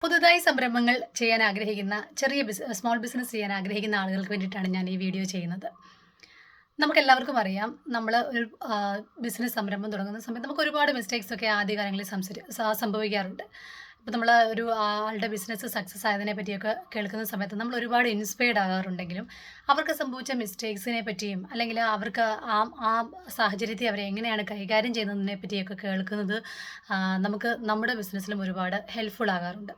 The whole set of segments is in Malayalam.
പുതുതായി സംരംഭങ്ങൾ ചെയ്യാൻ ആഗ്രഹിക്കുന്ന സ്മോൾ ബിസിനസ് ചെയ്യാൻ ആഗ്രഹിക്കുന്ന ആളുകൾക്ക് വേണ്ടിയിട്ടാണ് ഞാൻ ഈ വീഡിയോ ചെയ്യുന്നത്. നമുക്കെല്ലാവർക്കും അറിയാം, നമ്മൾ ഒരു ബിസിനസ് സംരംഭം തുടങ്ങുന്ന സമയത്ത് നമുക്ക് ഒരുപാട് മിസ്റ്റേക്സ് ഒക്കെ ആദ്യ കാലങ്ങളിൽ സംഭവിക്കാറുണ്ട്. ഇപ്പോൾ നമ്മൾ ഒരു ആളുടെ ബിസിനസ് സക്സസ് ആയതിനെ പറ്റിയൊക്കെ കേൾക്കുന്ന സമയത്ത് നമ്മൾ ഒരുപാട് ഇൻസ്പയർഡ് ആകാറുണ്ടെങ്കിലും അവർക്ക് സംഭവിച്ച മിസ്റ്റേക്സിനെ പറ്റിയും അല്ലെങ്കിൽ അവർക്ക് ആ ആ സാഹചര്യത്തെ അവരെ എങ്ങനെയാണ് കൈകാര്യം ചെയ്യുന്നതിനെ പറ്റിയൊക്കെ കേൾക്കുന്നത് നമുക്ക് നമ്മുടെ ബിസിനസ്സിലും ഒരുപാട് ഹെൽപ്ഫുൾ ആകാറുണ്ട്.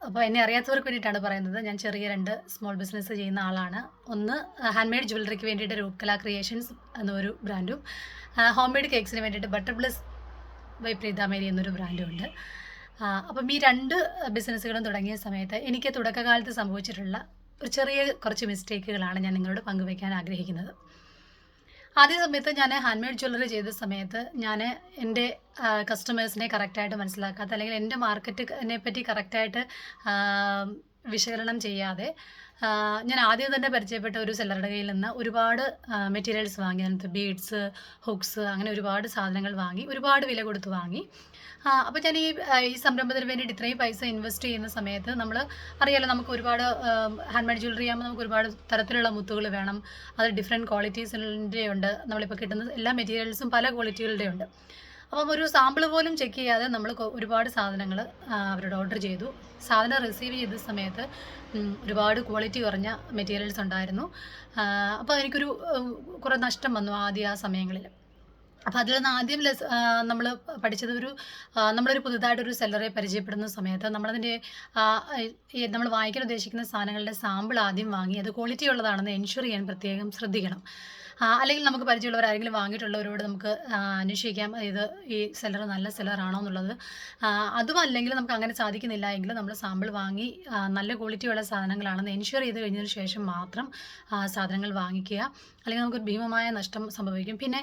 അപ്പോൾ എന്നെ അറിയാത്തവർക്ക് വേണ്ടിയിട്ടാണ് പറയുന്നത്. ഞാൻ ചെറിയ 2 സ്മോൾ ബിസിനസ് ചെയ്യുന്ന ആളാണ്. ഒന്ന് ഹാൻഡ് മെയ്ഡ് ജ്വല്ലറിക്ക് വേണ്ടിയിട്ട് രൂപകല ക്രിയേഷൻസ് എന്നൊരു ബ്രാൻഡും, ഹോം മെയ്ഡ് കേക്ക്സിന് വേണ്ടിയിട്ട് butter bless by Preetha Mary എന്നൊരു ബ്രാൻഡും ഉണ്ട്. അപ്പം ഈ 2 ബിസിനസ്സുകളും തുടങ്ങിയ സമയത്ത് എനിക്ക് തുടക്കകാലത്ത് സംഭവിച്ചിട്ടുള്ള ഒരു കുറച്ച് മിസ്റ്റേക്കുകളാണ് ഞാൻ നിങ്ങളോട് പങ്കുവയ്ക്കാൻ ആഗ്രഹിക്കുന്നത്. ആദ്യ സമയത്ത് ഞാൻ ഹാൻഡ് മെയ്ഡ് ജ്വല്ലറി ചെയ്ത സമയത്ത് ഞാൻ എൻ്റെ കസ്റ്റമേഴ്സിനെ കറക്റ്റായിട്ട് മനസ്സിലാക്കാത്ത, അല്ലെങ്കിൽ എൻ്റെ മാർക്കറ്റിനെ പറ്റി കറക്റ്റായിട്ട് വിശകലനം ചെയ്യാതെ ഞാൻ ആദ്യം തന്നെ പരിചയപ്പെട്ട ഒരു സെല്ലറുടെ കയ്യിൽ നിന്ന് ഒരുപാട് മെറ്റീരിയൽസ് വാങ്ങി. അതിനകത്ത് ബീഡ്സ്, ഹുക്സ്, അങ്ങനെ ഒരുപാട് സാധനങ്ങൾ വാങ്ങി, ഒരുപാട് വില കൊടുത്ത് വാങ്ങി. അപ്പോൾ ഞാൻ ഈ സംരംഭത്തിന് വേണ്ടിയിട്ട് ഇത്രയും പൈസ ഇൻവെസ്റ്റ് ചെയ്യുന്ന സമയത്ത് നമ്മൾ അറിയാലോ, നമുക്ക് ഒരുപാട് ഹാൻഡ് മെയ്ഡ് ജ്വല്ലറി ആകുമ്പോൾ നമുക്ക് ഒരുപാട് തരത്തിലുള്ള മുത്തുകൾ വേണം. അത് ഡിഫറെൻറ്റ് ക്വാളിറ്റീസിൻ്റെ ഉണ്ട്. നമ്മളിപ്പോൾ കിട്ടുന്ന എല്ലാ മെറ്റീരിയൽസും പല ക്വാളിറ്റികളുടെ ഉണ്ട്. അപ്പം ഒരു സാമ്പിൾ പോലും ചെക്ക് ചെയ്യാതെ നമ്മൾ ഒരുപാട് സാധനങ്ങൾ അവരോട് ഓർഡർ ചെയ്തു. സാധനം റിസീവ് ചെയ്ത സമയത്ത് ഒരുപാട് ക്വാളിറ്റി കുറഞ്ഞ മെറ്റീരിയൽസ് ഉണ്ടായിരുന്നു. അപ്പോൾ എനിക്കൊരു കുറേ നഷ്ടം വന്നു ആ സമയങ്ങളിൽ. അപ്പോൾ അതിൽ നിന്ന് ആദ്യം നമ്മൾ പഠിച്ചത് നമ്മളൊരു പുതുതായിട്ടൊരു സെല്ലറെ പരിചയപ്പെടുന്ന സമയത്ത് നമ്മളതിൻ്റെ നമ്മൾ വാങ്ങിക്കാൻ ഉദ്ദേശിക്കുന്ന സാധനങ്ങളുടെ സാമ്പിൾ ആദ്യം വാങ്ങി അത് ക്വാളിറ്റി ഉള്ളതാണെന്ന് എൻഷുർ ചെയ്യാൻ പ്രത്യേകം ശ്രദ്ധിക്കണം. അല്ലെങ്കിൽ നമുക്ക് പരിചയമുള്ളവർ ആരെങ്കിലും വാങ്ങിയിട്ടുള്ളവരോട് നമുക്ക് അന്വേഷിക്കാം, ഈ സെല്ലർ നല്ല സെല്ലറാണോ എന്നുള്ളത്. അതും അല്ലെങ്കിൽ നമുക്ക് അങ്ങനെ സാധിക്കുന്നില്ല എങ്കിൽ നമ്മൾ സാമ്പിൾ വാങ്ങി നല്ല ക്വാളിറ്റിയുള്ള സാധനങ്ങളാണെന്ന് എൻഷുർ ചെയ്ത് കഴിഞ്ഞതിന് ശേഷം മാത്രം സാധനങ്ങൾ വാങ്ങിക്കുക. അല്ലെങ്കിൽ നമുക്കൊരു ഭീമമായ നഷ്ടം സംഭവിക്കും. പിന്നെ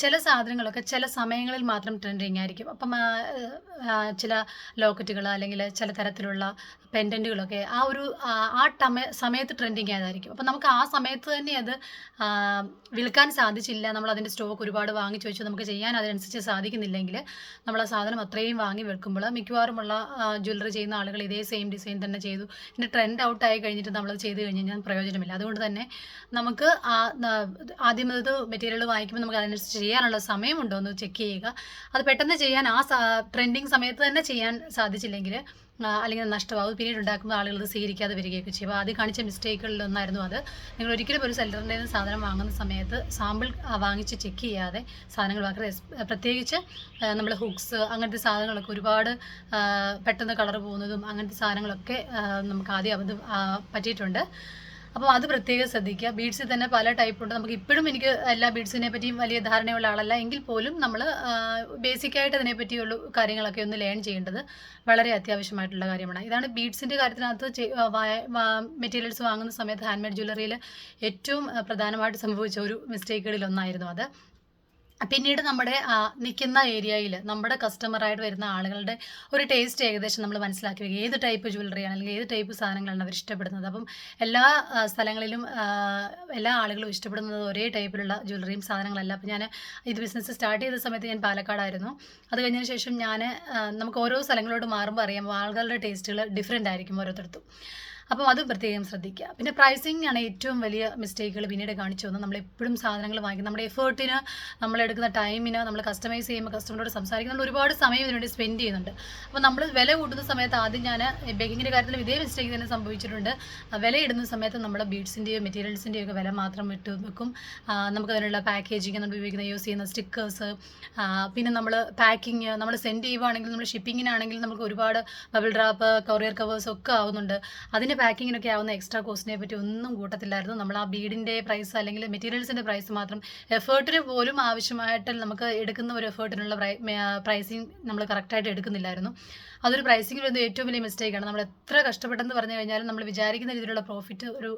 ചില സാധനങ്ങളൊക്കെ ചില സമയങ്ങളിൽ മാത്രം ട്രെൻഡിങ് ആയിരിക്കും. അപ്പം ചില ലോക്കറ്റുകൾ അല്ലെങ്കിൽ ചില തരത്തിലുള്ള പെൻഡൻറ്റുകളൊക്കെ സമയത്ത് ട്രെൻഡിങ് ആയതായിരിക്കും. അപ്പം നമുക്ക് ആ സമയത്ത് തന്നെ അത് വിൽക്കാൻ സാധിച്ചില്ല, നമ്മൾ അതിൻ്റെ സ്റ്റോക്ക് ഒരുപാട് വാങ്ങിച്ചു വെച്ചു, നമുക്ക് ചെയ്യാൻ അതിനനുസരിച്ച് സാധിക്കുന്നില്ലെങ്കിൽ നമ്മൾ ആ സാധനം അത്രയും വാങ്ങി വെക്കുമ്പോൾ മിക്കവാറുമുള്ള ജ്വല്ലറി ചെയ്യുന്ന ആളുകൾ ഇതേ സെയിം ഡിസൈൻ തന്നെ ചെയ്തു. ഇതിൻ്റെ ട്രെൻഡ് ഔട്ടായി കഴിഞ്ഞിട്ട് നമ്മളത് ചെയ്ത് കഴിഞ്ഞ് കഴിഞ്ഞാൽ പ്രയോജനമില്ല. അതുകൊണ്ട് തന്നെ നമുക്ക് ആദ്യം മെറ്റീരിയൽ വാങ്ങിക്കുമ്പോൾ നമുക്ക് അതിനനുസരിച്ച് ചെയ്യാനുള്ള സമയമുണ്ടോ എന്ന് ചെക്ക് ചെയ്യുക. അത് പെട്ടെന്ന് ചെയ്യാൻ ട്രെൻഡിങ് സമയത്ത് തന്നെ ചെയ്യാൻ സാധിച്ചില്ലെങ്കിൽ അല്ലെങ്കിൽ നഷ്ടമാവും. പിന്നീട് ഉണ്ടാക്കുമ്പോൾ ആളുകൾ അത് സ്വീകരിക്കാതെ വരികയൊക്കെ ചെയ്യും. അപ്പോൾ ആദ്യം കാണിച്ച മിസ്റ്റേക്കുകളിലൊന്നായിരുന്നു അത്. നിങ്ങൾ ഒരിക്കലും ഒരു സെല്ലറിൻ്റെ സാധനം വാങ്ങുന്ന സമയത്ത് സാമ്പിൾ വാങ്ങിച്ച് ചെക്ക് ചെയ്യാതെ സാധനങ്ങൾ വാങ്ങരുത്. പ്രത്യേകിച്ച് നമ്മൾ ഹുക്സ് അങ്ങനത്തെ സാധനങ്ങളൊക്കെ ഒരുപാട് പെട്ടെന്ന് കളർ പോകുന്നതും അങ്ങനത്തെ സാധനങ്ങളൊക്കെ നമുക്ക് ആദ്യം അത് പറ്റിയിട്ടുണ്ട്. അപ്പോൾ അത് പ്രത്യേകം ശ്രദ്ധിക്കുക. ബീഡ്സിൽ തന്നെ പല ടൈപ്പുണ്ട്. നമുക്ക് ഇപ്പോഴും എനിക്ക് എല്ലാ ബീഡ്സിനെ പറ്റിയും വലിയ ധാരണയുള്ള ആളല്ല എങ്കിൽ പോലും നമ്മൾ ബേസിക്കായിട്ട് അതിനെപ്പറ്റിയുള്ള കാര്യങ്ങളൊക്കെ ഒന്ന് ലേൺ ചെയ്യേണ്ടത് വളരെ അത്യാവശ്യമായിട്ടുള്ള കാര്യമാണ്. ഇതാണ് ബീഡ്സിൻ്റെ കാര്യത്തിനകത്ത് മെറ്റീരിയൽസ് വാങ്ങുന്ന സമയത്ത് ഹാൻഡ് മെയ്ഡ് ജ്വല്ലറിയിൽ ഏറ്റവും പ്രധാനമായിട്ട് സംഭവിച്ച ഒരു മിസ്റ്റേക്കുകളിൽ ഒന്നായിരുന്നു അത്. പിന്നീട് നമ്മുടെ നിൽക്കുന്ന ഏരിയയിൽ നമ്മുടെ കസ്റ്റമറായിട്ട് വരുന്ന ആളുകളുടെ ഒരു ടേസ്റ്റ് ഏകദേശം നമ്മൾ മനസ്സിലാക്കി വയ്ക്കുക. ഏത് ടൈപ്പ് ജ്വല്ലറിയാണ് അല്ലെങ്കിൽ ഏത് ടൈപ്പ് സാധനങ്ങളാണ് അവർ ഇഷ്ടപ്പെടുന്നത്. അപ്പം എല്ലാ സ്ഥലങ്ങളിലും എല്ലാ ആളുകളും ഇഷ്ടപ്പെടുന്നത് ഒരേ ടൈപ്പിലുള്ള ജ്വല്ലറിയും സാധനങ്ങളല്ല. അപ്പോൾ ഞാൻ ഇത് ബിസിനസ് സ്റ്റാർട്ട് ചെയ്ത സമയത്ത് ഞാൻ പാലക്കാടായിരുന്നു. അത് കഴിഞ്ഞതിന് ശേഷം നമുക്ക് ഓരോ സ്ഥലങ്ങളോട് മാറുമ്പോൾ അറിയാം ആളുകളുടെ ടേസ്റ്റുകൾ ഡിഫറെൻ്റ് ആയിരിക്കും ഓരോരുത്തർക്കും. അപ്പോൾ അത് പ്രത്യേകം ശ്രദ്ധിക്കുക. പിന്നെ പ്രൈസിങ് ആണ് ഏറ്റവും വലിയ മിസ്റ്റേക്കുകൾ പിന്നീട് കാണിച്ചു വന്നത്. നമ്മളെപ്പോഴും സാധനങ്ങൾ വാങ്ങിക്കും, നമ്മുടെ എഫേർട്ടിന്, നമ്മളെടുക്കുന്ന ടൈമിന്, നമ്മൾ കസ്റ്റമൈസ് ചെയ്യുമ്പോൾ കസ്റ്റമറോട് സംസാരിക്കുന്ന നമ്മൾ ഒരുപാട് സമയം ഇതിനുവേണ്ടി സ്പെൻഡ് ചെയ്യുന്നുണ്ട്. അപ്പോൾ നമ്മൾ വില കൂട്ടുന്ന സമയത്ത് ആദ്യം ഞാൻ ബേക്കിങ്ങിൻ്റെ കാര്യത്തിൽ ഇതേ മിസ്റ്റേക്ക് തന്നെ സംഭവിച്ചിട്ടുണ്ട്. വില ഇടുന്ന സമയത്ത് നമ്മൾ ബീഡ്സിൻ്റെയോ മെറ്റീരിയൽസിൻ്റെയോ ഒക്കെ വില മാത്രം ഇട്ട് വെക്കും. നമുക്കതിനുള്ള പാക്കേജിങ്, നമ്മൾ ഉപയോഗിക്കുന്ന യൂസ് ചെയ്യുന്ന സ്റ്റിക്കേഴ്സ്, പിന്നെ നമ്മൾ പാക്കിങ്, നമ്മൾ സെൻഡ് ചെയ്യുവാണെങ്കിൽ നമ്മൾ ഷിപ്പിങ്ങിനാണെങ്കിൽ നമുക്ക് ഒരുപാട് ബബിൾ ഡ്രാപ്പ്, കൊറിയർ കവേഴ്സ് ഒക്കെ ആവുന്നുണ്ട്. അതിന് പാക്കിങ്ങിനൊക്കെ ആവുന്ന എക്സ്ട്രാ കോസ്റ്റിനെ പറ്റി ഒന്നും കൂട്ടത്തില്ലായിരുന്നു. നമ്മൾ ആ ബീഡിൻ്റെ പ്രൈസ് അല്ലെങ്കിൽ മെറ്റീരിയൽസിൻ്റെ പ്രൈസ് മാത്രം, എഫേർട്ടിന് പോലും ആവശ്യമായിട്ട് നമുക്ക് എടുക്കുന്ന ഒരു എഫേർട്ടിനുള്ള പ്രൈസിങ് നമ്മൾ കറക്റ്റായിട്ട് എടുക്കുന്നില്ലായിരുന്നു. അതൊരു പ്രൈസിങ്ങിൽ വരുന്ന ഏറ്റവും വലിയ മിസ്റ്റേക്കാണ്. നമ്മൾ എത്ര കഷ്ടപ്പെട്ടെന്ന് പറഞ്ഞു കഴിഞ്ഞാലും നമ്മൾ വിചാരിക്കുന്ന രീതിയിലുള്ള പ്രോഫിറ്റ് ഒരു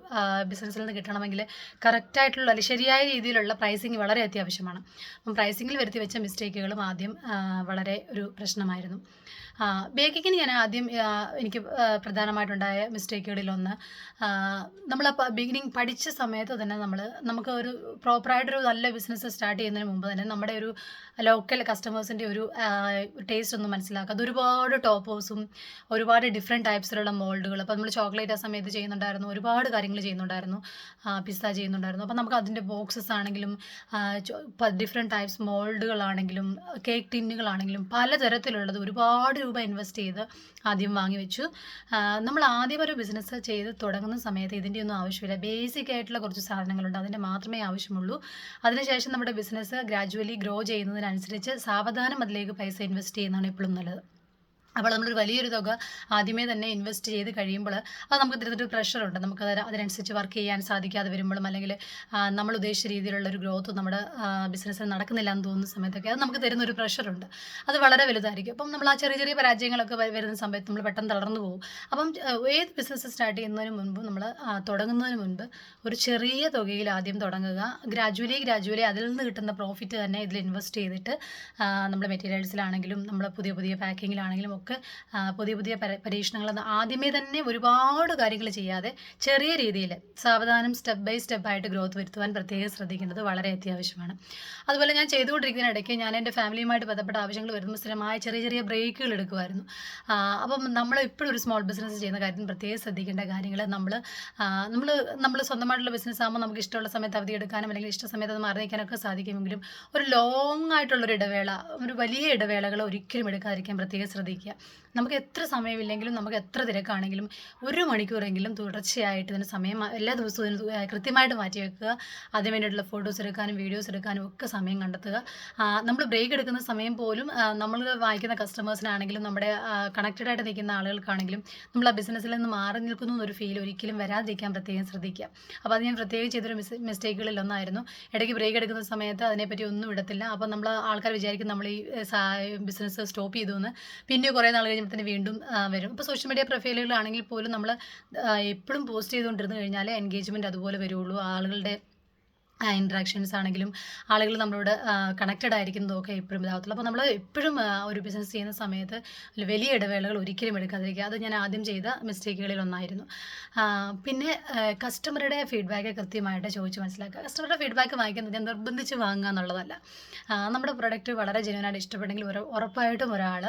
ബിസിനസ്സിൽ നിന്ന് കിട്ടണമെങ്കിൽ കറക്റ്റായിട്ടുള്ള അല്ലെങ്കിൽ ശരിയായ രീതിയിലുള്ള പ്രൈസിങ് വളരെ അത്യാവശ്യമാണ്. അപ്പം പ്രൈസിങ്ങിൽ വരുത്തി വെച്ച മിസ്റ്റേക്കുകളും ആദ്യം വളരെ ഒരു പ്രശ്നമായിരുന്നു. ബേക്കിങ്ങിന് ഞാൻ ആദ്യം എനിക്ക് പ്രധാനമായിട്ടുണ്ടായ മിസ്റ്റേക്ക് മിസ്റ്റേക്കുകളിലൊന്ന് നമ്മൾ ബിഗിനിങ് പഠിച്ച സമയത്ത് തന്നെ നമുക്ക് ഒരു പ്രോപ്പറായിട്ടൊരു നല്ല ബിസിനസ് സ്റ്റാർട്ട് ചെയ്യുന്നതിന് മുമ്പ് തന്നെ നമ്മുടെ ഒരു ലോക്കൽ കസ്റ്റമേഴ്സിൻ്റെ ഒരു ടേസ്റ്റ് ഒന്ന് മനസ്സിലാക്കുക. അത് ഒരുപാട് ടോപ്പേഴ്സും ഒരുപാട് ഡിഫറെൻറ്റ് ടൈപ്സിലുള്ള മോൾഡുകൾ, അപ്പോൾ നമ്മൾ ചോക്ലേറ്റ് ആ സമയത്ത് ചെയ്യുന്നുണ്ടായിരുന്നു, ഒരുപാട് കാര്യങ്ങൾ ചെയ്യുന്നുണ്ടായിരുന്നു, പിസ്ത ചെയ്യുന്നുണ്ടായിരുന്നു. അപ്പോൾ നമുക്ക് അതിൻ്റെ ബോക്സസ് ആണെങ്കിലും ഡിഫറെൻറ്റ് ടൈപ്സ് മോൾഡുകളാണെങ്കിലും കേക്ക് ടിന്നുകളാണെങ്കിലും പലതരത്തിലുള്ളത് ഒരുപാട് രൂപ ഇൻവെസ്റ്റ് ചെയ്ത് ആദ്യം വാങ്ങി വെച്ചു. നമ്മൾ ആദ്യം ഒരു ബിസിനസ് ചെയ്ത് തുടങ്ങുന്ന സമയത്ത് ഇതിൻ്റെ ഒന്നും ആവശ്യമില്ല. ബേസിക് ആയിട്ടുള്ള കുറച്ച് സാധനങ്ങളുണ്ട്, അതിൻ്റെ മാത്രമേ ആവശ്യമുള്ളൂ. അതിനുശേഷം നമ്മുടെ ബിസിനസ് ഗ്രാജുവലി ഗ്രോ ചെയ്യുന്നതിനനുസരിച്ച് സാവധാനം അതിലേക്ക് പൈസ ഇൻവെസ്റ്റ് ചെയ്യുന്നതാണ് എപ്പോഴും നല്ലത്. അപ്പോൾ നമ്മളൊരു വലിയൊരു തുക ആദ്യമേ തന്നെ ഇൻവെസ്റ്റ് ചെയ്ത് കഴിയുമ്പോൾ അത് നമുക്ക് തരുന്നൊരു പ്രഷറുണ്ട്. നമുക്ക് അതിനനുസരിച്ച് വർക്ക് ചെയ്യാൻ സാധിക്കാതെ വരുമ്പോഴും അല്ലെങ്കിൽ നമ്മൾ ഉദ്ദേശിച്ച രീതിയിലുള്ളൊരു ഗ്രോത്ത് നമ്മുടെ ബിസിനസ്സിൽ നടക്കുന്നില്ല എന്ന് തോന്നുന്ന സമയത്തൊക്കെ അത് നമുക്ക് തരുന്നൊരു പ്രഷറുണ്ട്. അത് വളരെ വലുതായിരിക്കും. അപ്പം നമ്മൾ ആ ചെറിയ ചെറിയ പരാജയങ്ങളൊക്കെ വരുന്ന സമയത്ത് നമ്മൾ പെട്ടെന്ന് തളർന്നു പോകും. അപ്പം ഏത് ബിസിനസ് സ്റ്റാർട്ട് ചെയ്യുന്നതിന് മുൻപ് നമ്മൾ തുടങ്ങുന്നതിന് മുൻപ് ഒരു ചെറിയ തുകയിൽ ആദ്യം തുടങ്ങുക. ഗ്രാജുവലി അതിൽ നിന്ന് കിട്ടുന്ന പ്രോഫിറ്റ് തന്നെ ഇതിൽ ഇൻവെസ്റ്റ് ചെയ്തിട്ട് നമ്മൾ മെറ്റീരിയൽസിലാണെങ്കിലും നമ്മൾ പുതിയ പാക്കിങ്ങിലാണെങ്കിലും ഒക്കെ പുതിയ പരീക്ഷണങ്ങൾ ആദ്യമേ തന്നെ ഒരുപാട് കാര്യങ്ങൾ ചെയ്യാതെ ചെറിയ രീതിയിൽ സാവധാനം സ്റ്റെപ്പ് ബൈ സ്റ്റെപ്പായിട്ട് ഗ്രോത്ത് വരുത്തുവാൻ പ്രത്യേകം ശ്രദ്ധിക്കുന്നത് വളരെ അത്യാവശ്യമാണ്. അതുപോലെ ഞാൻ ചെയ്തുകൊണ്ടിരിക്കുന്ന ഇടയ്ക്ക് ഞാൻ എൻ്റെ ഫാമിലിയുമായിട്ട് ബന്ധപ്പെട്ട ആവശ്യങ്ങൾ വരുമ്പോൾ സ്ഥിരമായ ചെറിയ ബ്രേക്കുകൾ എടുക്കുമായിരുന്നു. അപ്പം നമ്മൾ ഇപ്പോഴും ഒരു സ്മോൾ ബിസിനസ് ചെയ്യുന്ന കാര്യത്തിൽ പ്രത്യേകം ശ്രദ്ധിക്കേണ്ട കാര്യങ്ങൾ നമ്മൾ സ്വന്തമായിട്ടുള്ള ബിസിനസ് ആകുമ്പോൾ നമുക്ക് ഇഷ്ടമുള്ള സമയത്ത് അവധി എടുക്കാനും അല്ലെങ്കിൽ ഇഷ്ട സമയത്ത് അത് മാറിക്കാനൊക്കെ സാധിക്കുമെങ്കിലും ഒരു ലോങ് ആയിട്ടുള്ളൊരു ഇടവേള, ഒരു വലിയ ഇടവേളകൾ ഒരിക്കലും എടുക്കാതിരിക്കാൻ പ്രത്യേകം ശ്രദ്ധിക്കുക. നമുക്ക് എത്ര സമയമില്ലെങ്കിലും നമുക്ക് എത്ര തിരക്കാണെങ്കിലും 1 മണിക്കൂറെങ്കിലും തുടർച്ചയായിട്ട് ഇതിന് സമയം എല്ലാ ദിവസവും കൃത്യമായിട്ട് മാറ്റി വെക്കുക. അതിന് വേണ്ടിയിട്ടുള്ള ഫോട്ടോസ് എടുക്കാനും വീഡിയോസ് എടുക്കാനും ഒക്കെ സമയം കണ്ടെത്തുക. നമ്മൾ ബ്രേക്ക് എടുക്കുന്ന സമയം പോലും നമ്മൾ വായിക്കുന്ന കസ്റ്റമേഴ്സിനാണെങ്കിലും നമ്മുടെ കണക്റ്റഡ് ആയിട്ട് നിൽക്കുന്ന ആളുകൾക്കാണെങ്കിലും നമ്മൾ ആ ബിസിനസ്സിൽ നിന്ന് മാറി നിൽക്കുന്നു എന്നൊരു ഫീൽ ഒരിക്കലും വരാതിരിക്കാൻ പ്രത്യേകം ശ്രദ്ധിക്കുക. അപ്പോൾ അത് ഞാൻ പ്രത്യേകം ചെയ്തൊരു മിസ്റ്റേക്കുകളിലൊന്നായിരുന്നു. ഇടയ്ക്ക് ബ്രേക്ക് എടുക്കുന്ന സമയത്ത് അതിനെപ്പറ്റി ഒന്നും ഇടത്തില്ല. അപ്പോൾ നമ്മൾ ആൾക്കാർ വിചാരിക്കും നമ്മൾ ഈ ബിസിനസ് സ്റ്റോപ്പ് ചെയ്തു എന്ന്. പിന്നെ കുറേ നാൾ കഴിയുമ്പോൾ തന്നെ വീണ്ടും വരും. ഇപ്പോൾ സോഷ്യൽ മീഡിയ പ്രൊഫൈലുകളാണെങ്കിൽ പോലും നമ്മൾ എപ്പോഴും പോസ്റ്റ് ചെയ്തുകൊണ്ടിരുന്നു കഴിഞ്ഞാൽ എൻഗേജ്മെൻറ്റ് അതുപോലെ വരുള്ളൂ. ആളുകളുടെ ഇൻട്രാക്ഷൻസ് ആണെങ്കിലും ആളുകൾ നമ്മളോട് കണക്റ്റഡ് ആയിരിക്കുന്നതൊക്കെ എപ്പോഴും ഇതാകത്തുള്ളൂ. അപ്പോൾ നമ്മൾ എപ്പോഴും ഒരു ബിസിനസ് ചെയ്യുന്ന സമയത്ത് വലിയ ഇടവേളകൾ ഒരിക്കലും എടുക്കാതിരിക്കുക. അത് ഞാൻ ആദ്യം ചെയ്ത മിസ്റ്റേക്കുകളിൽ ഒന്നായിരുന്നു. പിന്നെ കസ്റ്റമറുടെ ഫീഡ്ബാക്ക് കൃത്യമായിട്ട് ചോദിച്ച് മനസ്സിലാക്കുക. കസ്റ്റമറുടെ ഫീഡ്ബാക്ക് വാങ്ങിക്കുന്നത് ഞാൻ നിർബന്ധിച്ച് വാങ്ങുക എന്നുള്ളതല്ല. നമ്മുടെ പ്രൊഡക്റ്റ് വളരെ ജെന്യുവനായിട്ട് ഇഷ്ടപ്പെട്ടെങ്കിൽ ഉറപ്പായിട്ടും ഒരാൾ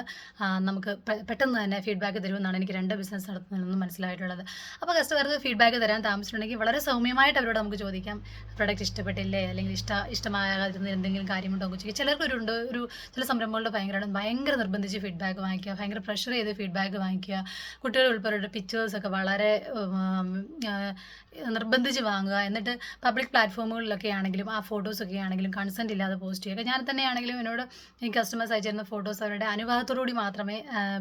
നമുക്ക് പെട്ടെന്ന് തന്നെ ഫീഡ്ബാക്ക് തരുമെന്നാണ് എനിക്ക് 2 ബിസിനസ് നടത്തുന്നതിൽ നിന്നും മനസ്സിലായിട്ടുള്ളത്. അപ്പോൾ കസ്റ്റമർക്ക് ഫീഡ്ബാക്ക് തരാൻ താമസിച്ചിട്ടുണ്ടെങ്കിൽ വളരെ സൗമ്യമായിട്ട് അവരോട് നമുക്ക് ചോദിക്കാം, പ്രൊഡക്റ്റ് ഇഷ്ടപ്പെട്ടില്ലേ അല്ലെങ്കിൽ ഇഷ്ടമാകാതിരുന്ന എന്തെങ്കിലും കാര്യമുണ്ടോ എന്ന് ചോദിക്കുക. ചില സംരംഭങ്ങളുടെ ഭയങ്കര നിർബന്ധിച്ച് ഫീഡ്ബാക്ക് വാങ്ങിക്കുക, ഭയങ്കര പ്രഷർ ചെയ്ത് ഫീഡ്ബാക്ക് വാങ്ങിക്കുക. കുട്ടികൾ ഉൾപ്പെടെ പിക്ചേഴ്സൊക്കെ വളരെ നിർബന്ധിച്ച് വാങ്ങുക. എന്നിട്ട് പബ്ലിക് പ്ലാറ്റ്ഫോമുകളിലൊക്കെ ആണെങ്കിലും ആ ഫോട്ടോസൊക്കെ ആണെങ്കിലും കൺസെൻറ്റ് ഇല്ലാതെ പോസ്റ്റ് ചെയ്യുക. ഞാൻ തന്നെയാണെങ്കിലും ഈ കസ്റ്റമേഴ്സ് അയച്ചിരുന്ന ഫോട്ടോസ് അവരുടെ അനുവാദത്തോടുകൂടി മാത്രമേ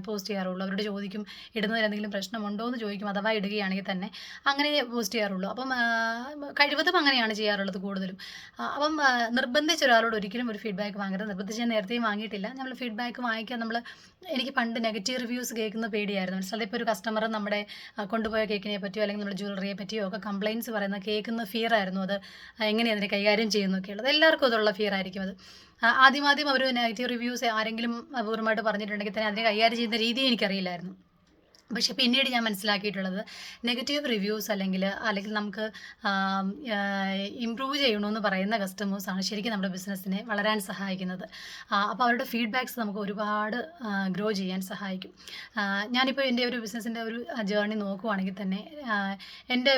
പോസ്റ്റ് ചെയ്യാറുള്ളൂ. അവരോട് ചോദിക്കും ഇടുന്നതിൽ എന്തെങ്കിലും പ്രശ്നമുണ്ടോ എന്ന് ചോദിക്കും. അഥവാ ഇടുകയാണെങ്കിൽ തന്നെ അങ്ങനെ പോസ്റ്റ് ചെയ്യാറുള്ളൂ. അപ്പം കഴിവതും അങ്ങനെയാണ് ചെയ്യാറുള്ളത് കൂടുതലും. അപ്പം നിർബന്ധിച്ച ഒരാളോട് ഒരിക്കലും ഒരു ഫീഡ്ബാക്ക് വാങ്ങരുത്. നിർബന്ധിച്ച് ഞാൻ നേരത്തെയും വാങ്ങിയിട്ടില്ല. നമ്മൾ ഫീഡ്ബാക്ക് വാങ്ങിക്കാൻ എനിക്ക് പണ്ട് നെഗറ്റീവ് റിവ്യൂസ് കേൾക്കുന്ന പേടിയായിരുന്നു. മനസ്സിലായി. ഇപ്പോൾ ഒരു കസ്റ്റമർ നമ്മുടെ കൊണ്ടുപോയ കേക്കിനെ പറ്റിയോ അല്ലെങ്കിൽ നമ്മുടെ ജ്വല്ലറിയെ പറ്റിയോ ഒക്കെ കംപ്ലയിൻറ്റ്സ് കേൾക്കുന്ന ഫിയർ ആയിരുന്നു. അത് എങ്ങനെയാണ് അതിനെ കൈകാര്യം ചെയ്യുന്നൊക്കെ ഉള്ളത്. എല്ലാവർക്കും അതുള്ള ഫിയർ ആയിരിക്കും അത്. ആദ്യം അവർ നെഗറ്റീവ് റിവ്യൂസ് ആരെങ്കിലും അപൂർവമായിട്ട് പറഞ്ഞിട്ടുണ്ടെങ്കിൽ തന്നെ അതിനെ കൈകാര്യം ചെയ്യുന്ന രീതി എനിക്കറിയില്ലായിരുന്നു. പക്ഷെ പിന്നീട് ഞാൻ മനസ്സിലാക്കിയിട്ടുള്ളത് നെഗറ്റീവ് റിവ്യൂസ് അല്ലെങ്കിൽ നമുക്ക് ഇമ്പ്രൂവ് ചെയ്യണമെന്ന് പറയുന്ന കസ്റ്റമേഴ്സാണ് ശരിക്കും നമ്മുടെ ബിസിനസ്സിനെ വളരാൻ സഹായിക്കുന്നത്. അപ്പോൾ അവരുടെ ഫീഡ്ബാക്ക്സ് നമുക്ക് ഒരുപാട് ഗ്രോ ചെയ്യാൻ സഹായിക്കും. ഞാനിപ്പോൾ എൻ്റെ ഒരു ബിസിനസ്സിൻ്റെ ഒരു ജേർണി നോക്കുവാണെങ്കിൽ തന്നെ എൻ്റെ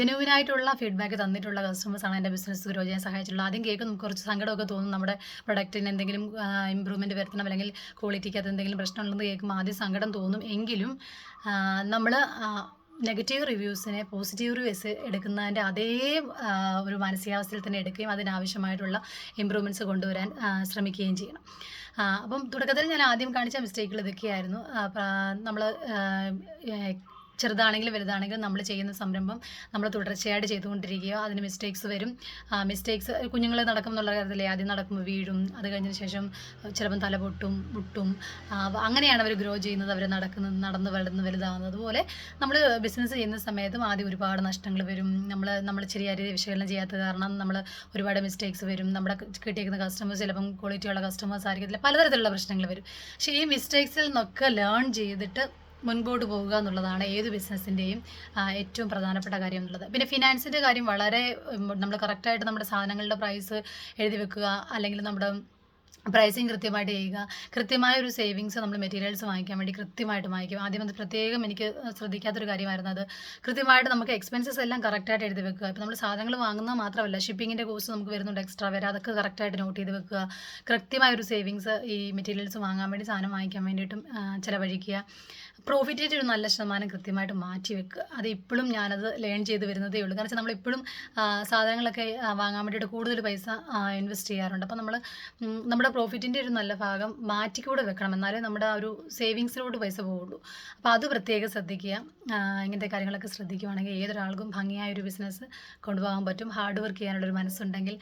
ജെന്യുവിനായിട്ടുള്ള ഫീഡ്ബാക്ക് തന്നിട്ടുള്ള കസ്റ്റമേഴ്സാണ് എൻ്റെ ബിസിനസ് ഗ്രോ ചെയ്യാൻ സഹായിച്ചിട്ടുള്ളത്. ആദ്യം കേൾക്കും നമുക്ക് കുറച്ച് സങ്കടമൊക്കെ തോന്നും. നമ്മുടെ പ്രൊഡക്റ്റിന് എന്തെങ്കിലും ഇമ്പ്രൂവ്മെൻറ്റ് വരുത്തണം അല്ലെങ്കിൽ ക്വാളിറ്റിക്കകത്ത് എന്തെങ്കിലും പ്രശ്നമുണ്ടെന്ന് കേൾക്കുമ്പോൾ ആദ്യം സങ്കടം തോന്നും. എങ്കിലും നമ്മൾ നെഗറ്റീവ് റിവ്യൂസിനെ പോസിറ്റീവ് റിവ്യൂസ് എടുക്കുന്നതിൻ്റെ അതേ ഒരു മാനസികാവസ്ഥയിൽ തന്നെ എടുക്കുകയും അതിനാവശ്യമായിട്ടുള്ള ഇമ്പ്രൂവ്മെൻറ്റ്സ് കൊണ്ടുവരാൻ ശ്രമിക്കുകയും ചെയ്യണം. അപ്പം തുടക്കത്തിൽ ഞാൻ ആദ്യം കാണിച്ച മിസ്റ്റേക്കുകൾ ഇതൊക്കെയായിരുന്നു. നമ്മൾ ചെറുതാണെങ്കിലും വലുതാണെങ്കിലും നമ്മൾ ചെയ്യുന്ന സംരംഭം നമ്മൾ തുടർച്ചയായിട്ട് ചെയ്തുകൊണ്ടിരിക്കുക. അതിന് മിസ്റ്റേക്സ് വരും. മിസ്റ്റേക്സ് കുഞ്ഞുങ്ങൾ നടക്കും എന്നുള്ള കാര്യത്തിലേ ആദ്യം നടക്കുമ്പോൾ വീഴും. അത് കഴിഞ്ഞതിന് ശേഷം ചിലപ്പം തല മുട്ടും. അങ്ങനെയാണ് അവർ ഗ്രോ ചെയ്യുന്നത്, അവർ നടന്ന് വലുതാകുന്നത്. അതുപോലെ നമ്മൾ ബിസിനസ് ചെയ്യുന്ന സമയത്തും ആദ്യം ഒരുപാട് നഷ്ടങ്ങൾ വരും. നമ്മൾ ചെറിയ വിശകലനം ചെയ്യാത്ത കാരണം നമ്മൾ ഒരുപാട് മിസ്റ്റേക്സ് വരും. നമ്മുടെ കിട്ടിയിരിക്കുന്ന കസ്റ്റമേഴ്സ് ചിലപ്പം ക്വാളിറ്റിയുള്ള കസ്റ്റമേഴ്സ് ആയിരിക്കത്തില്ല, പലതരത്തിലുള്ള പ്രശ്നങ്ങൾ വരും. പക്ഷേ ഈ മിസ്റ്റേക്സിൽ നിന്നൊക്കെ ലേൺ ചെയ്തിട്ട് മുൻപോട്ട് പോവുക എന്നുള്ളതാണ് ഏത് ബിസിനസ്സിൻ്റെയും ഏറ്റവും പ്രധാനപ്പെട്ട കാര്യം എന്നുള്ളത്. പിന്നെ ഫിനാൻസിൻ്റെ കാര്യം വളരെ നമ്മൾ കറക്റ്റായിട്ട് നമ്മുടെ സാധനങ്ങളുടെ പ്രൈസ് എഴുതി വെക്കുക, അല്ലെങ്കിൽ നമ്മുടെ പ്രൈസിങ് കൃത്യമായിട്ട് ചെയ്യുക. കൃത്യമായ ഒരു സേവിങ്സ് നമ്മൾ മെറ്റീരിയൽസ് വാങ്ങിക്കാൻ വേണ്ടി കൃത്യമായിട്ട് വാങ്ങിക്കും. ആദ്യം അത് പ്രത്യേകം എനിക്ക് ശ്രദ്ധിക്കാത്തൊരു കാര്യമായിരുന്നു അത്. കൃത്യമായിട്ട് നമുക്ക് എക്സ്പെൻസസ് എല്ലാം കറക്റ്റായിട്ട് എഴുതി വെക്കുക. ഇപ്പോൾ നമ്മൾ സാധനങ്ങൾ വാങ്ങുന്നത് മാത്രമല്ല, ഷിപ്പിങ്ങിൻ്റെ കോസ്റ്റ് നമുക്ക് വരുന്നുണ്ട്, എക്സ്ട്രാ വരെ, അതൊക്കെ കറക്റ്റായിട്ട് നോട്ട് ചെയ്ത് വെക്കുക. കൃത്യമായ ഒരു സേവിങ്സ് ഈ മെറ്റീരിയൽസ് വാങ്ങാൻ വേണ്ടി, സാധനം വാങ്ങിക്കാൻ വേണ്ടിയിട്ടും ചിലവഴിക്കുക. പ്രോഫിറ്റിൻ്റെ ഒരു നല്ല ശതമാനം കൃത്യമായിട്ട് മാറ്റി വെക്കുക. അത് ഇപ്പോഴും ഞാനത് ലേൺ ചെയ്ത് വരുന്നതേ ഉള്ളൂ. കാരണം വെച്ചാൽ നമ്മളിപ്പോഴും സാധനങ്ങളൊക്കെ വാങ്ങാൻ വേണ്ടിയിട്ട് കൂടുതൽ പൈസ ഇൻവെസ്റ്റ് ചെയ്യാറുണ്ട്. അപ്പോൾ നമ്മൾ നമ്മുടെ പ്രോഫിറ്റിൻ്റെ ഒരു നല്ല ഭാഗം മാറ്റിക്കൂടെ വെക്കണം, എന്നാലേ നമ്മുടെ ആ ഒരു സേവിങ്സിലോട്ട് പൈസ പോവുള്ളൂ. അപ്പോൾ അത് പ്രത്യേകം ശ്രദ്ധിക്കുക. ഇങ്ങനത്തെ കാര്യങ്ങളൊക്കെ ശ്രദ്ധിക്കുകയാണെങ്കിൽ ഏതൊരാൾക്കും ഭംഗിയായ ഒരു ബിസിനസ് കൊണ്ടുപോകാൻ പറ്റും. ഹാർഡ് വർക്ക് ചെയ്യാനുള്ളൊരു മനസ്സുണ്ടെങ്കിൽ,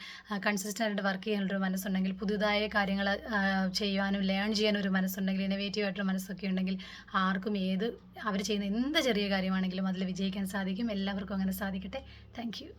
കൺസിസ്റ്റൻ്റായിട്ട് വർക്ക് ചെയ്യാനുള്ളൊരു മനസ്സുണ്ടെങ്കിൽ, പുതുതായ കാര്യങ്ങൾ ചെയ്യുവാനും ലേൺ ചെയ്യാനും ഒരു മനസ്സുണ്ടെങ്കിൽ, ഇന്നോവേറ്റീവ് ആയിട്ടുള്ള മനസ്സൊക്കെ ഉണ്ടെങ്കിൽ ആർക്കും അവർ ചെയ്യുന്ന എന്ത് ചെറിയ കാര്യമാണെങ്കിലും അതിൽ വിജയിക്കാൻ സാധിക്കും. എല്ലാവർക്കും അങ്ങനെ സാധിക്കട്ടെ. Thank you.